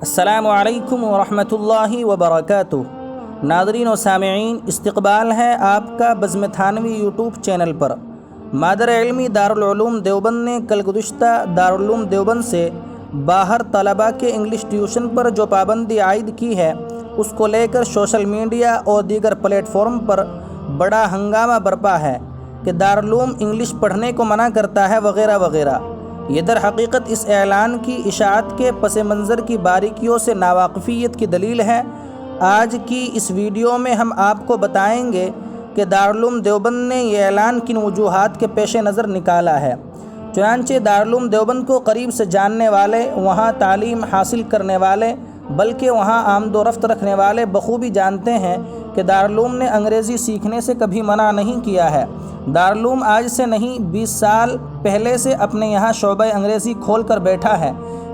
السلام علیکم ورحمۃ اللہ وبرکاتہ۔ ناظرین و سامعین، استقبال ہے آپ کا بزم تھانوی یوٹیوب چینل پر۔ مادر علمی دارالعلوم دیوبند نے کل گزشتہ دارالعلوم دیوبند سے باہر طلباء کے انگلش ٹیوشن پر جو پابندی عائد کی ہے، اس کو لے کر سوشل میڈیا اور دیگر پلیٹ فارم پر بڑا ہنگامہ برپا ہے کہ دارالعلوم انگلش پڑھنے کو منع کرتا ہے وغیرہ وغیرہ۔ یہ در حقیقت اس اعلان کی اشاعت کے پس منظر کی باریکیوں سے ناواقفیت کی دلیل ہے۔ آج کی اس ویڈیو میں ہم آپ کو بتائیں گے کہ دارالعلوم دیوبند نے یہ اعلان کن وجوہات کے پیش نظر نکالا ہے۔ چنانچہ دارالعلوم دیوبند کو قریب سے جاننے والے، وہاں تعلیم حاصل کرنے والے، بلکہ وہاں آمد و رفت رکھنے والے بخوبی جانتے ہیں کہ دارالعلوم نے انگریزی سیکھنے سے کبھی منع نہیں کیا ہے۔ دارالعلوم آج سے نہیں 20 سال پہلے سے اپنے یہاں شعبہ انگریزی کھول کر بیٹھا ہے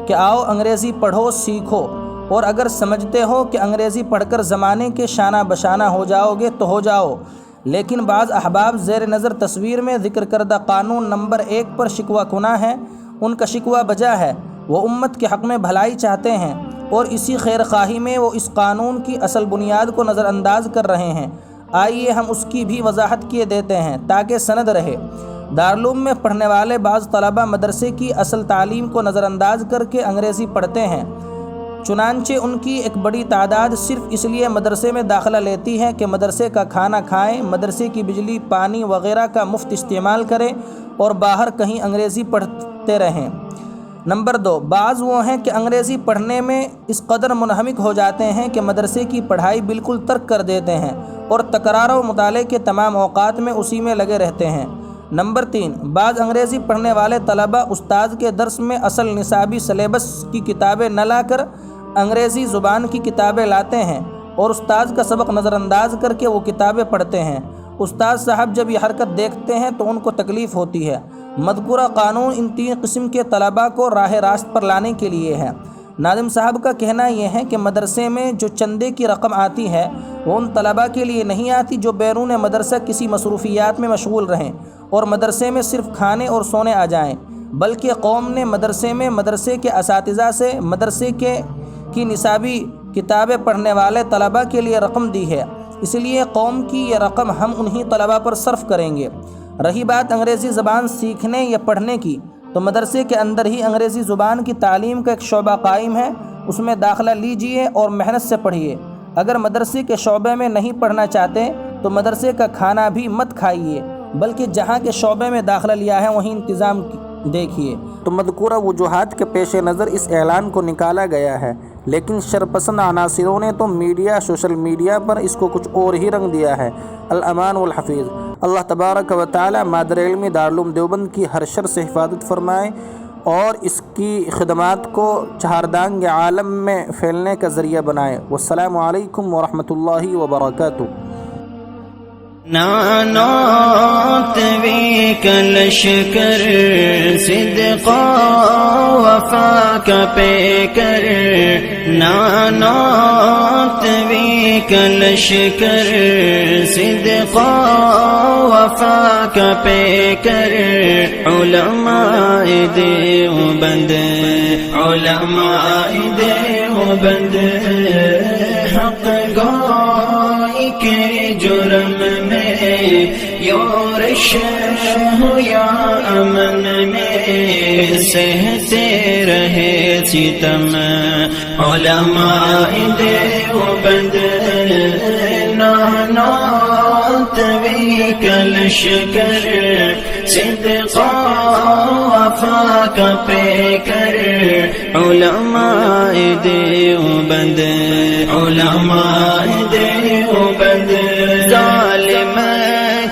کہ آؤ انگریزی پڑھو، سیکھو، اور اگر سمجھتے ہو کہ انگریزی پڑھ کر زمانے کے شانہ بشانہ ہو جاؤ گے تو ہو جاؤ۔ لیکن بعض احباب زیر نظر تصویر میں ذکر کردہ قانون نمبر 1 پر شکوہ کناں ہیں۔ ان کا شکوہ بجا ہے، وہ امت کے حق میں بھلائی چاہتے ہیں اور اسی خیر خواہی میں وہ اس قانون کی اصل بنیاد کو نظر انداز کر رہے ہیں۔ آئیے ہم اس کی بھی وضاحت کیے دیتے ہیں تاکہ سند رہے۔ دارالعلوم میں پڑھنے والے بعض طلباء مدرسے کی اصل تعلیم کو نظر انداز کر کے انگریزی پڑھتے ہیں۔ چنانچہ ان کی ایک بڑی تعداد صرف اس لیے مدرسے میں داخلہ لیتی ہے کہ مدرسے کا کھانا کھائیں، مدرسے کی بجلی پانی وغیرہ کا مفت استعمال کریں اور باہر کہیں انگریزی پڑھتے رہیں۔ نمبر 2، بعض وہ ہیں کہ انگریزی پڑھنے میں اس قدر منہمک ہو جاتے ہیں کہ مدرسے کی پڑھائی بالکل ترک کر دیتے ہیں اور تکرار و مطالعے کے تمام اوقات میں اسی میں لگے رہتے ہیں۔ نمبر 3، بعض انگریزی پڑھنے والے طلباء استاذ کے درس میں اصل نصابی سلیبس کی کتابیں نہ لا کر انگریزی زبان کی کتابیں لاتے ہیں اور استاذ کا سبق نظر انداز کر کے وہ کتابیں پڑھتے ہیں۔ استاذ صاحب جب یہ حرکت دیکھتے ہیں تو ان کو تکلیف ہوتی ہے۔ مذکورہ قانون ان 3 قسم کے طلباء کو راہ راست پر لانے کے لیے ہے۔ ناظم صاحب کا کہنا یہ ہے کہ مدرسے میں جو چندے کی رقم آتی ہے وہ ان طلباء کے لیے نہیں آتی جو بیرون مدرسہ کسی مصروفیات میں مشغول رہیں اور مدرسے میں صرف کھانے اور سونے آ جائیں، بلکہ قوم نے مدرسے میں مدرسے کے اساتذہ سے مدرسے کی نصابی کتابیں پڑھنے والے طلباء کے لیے رقم دی ہے، اس لیے قوم کی یہ رقم ہم انہی طلباء پر صرف کریں گے۔ رہی بات انگریزی زبان سیکھنے یا پڑھنے کی، تو مدرسے کے اندر ہی انگریزی زبان کی تعلیم کا ایک شعبہ قائم ہے، اس میں داخلہ لیجئے اور محنت سے پڑھیے۔ اگر مدرسے کے شعبے میں نہیں پڑھنا چاہتے تو مدرسے کا کھانا بھی مت کھائیے، بلکہ جہاں کے شعبے میں داخلہ لیا ہے وہیں انتظام دیکھیے۔ تو مذکورہ وجوہات کے پیش نظر اس اعلان کو نکالا گیا ہے، لیکن شرپسند عناصروں نے تو سوشل میڈیا پر اس کو کچھ اور ہی رنگ دیا ہے۔ الامان والحفیظ۔ اللہ تبارک و تعالی مادر علمی دارالعلوم دیوبند کی ہر شر سے حفاظت فرمائے اور اس کی خدمات کو چہاردانگ عالم میں پھیلنے کا ذریعہ بنائے۔ والسلام علیکم ورحمۃ اللہ وبرکاتہ۔ نانات وی کلشکر صدقا وفا کا پیکر، نانات وی کلشکر صدقا وفا کا پیکر، علماء دیوبند، علماء دیوبند حق گوئی کے جرم میں یورش ہو یا امن میں سہتے رہے ستم، علماء دیوبند نانات وی کلشکر صدقا وفا کا پیکر، علماء دیوبند، علماء دیوبند ظالم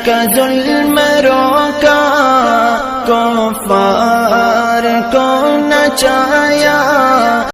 کا ظلم روکا، کفار کو نچایا۔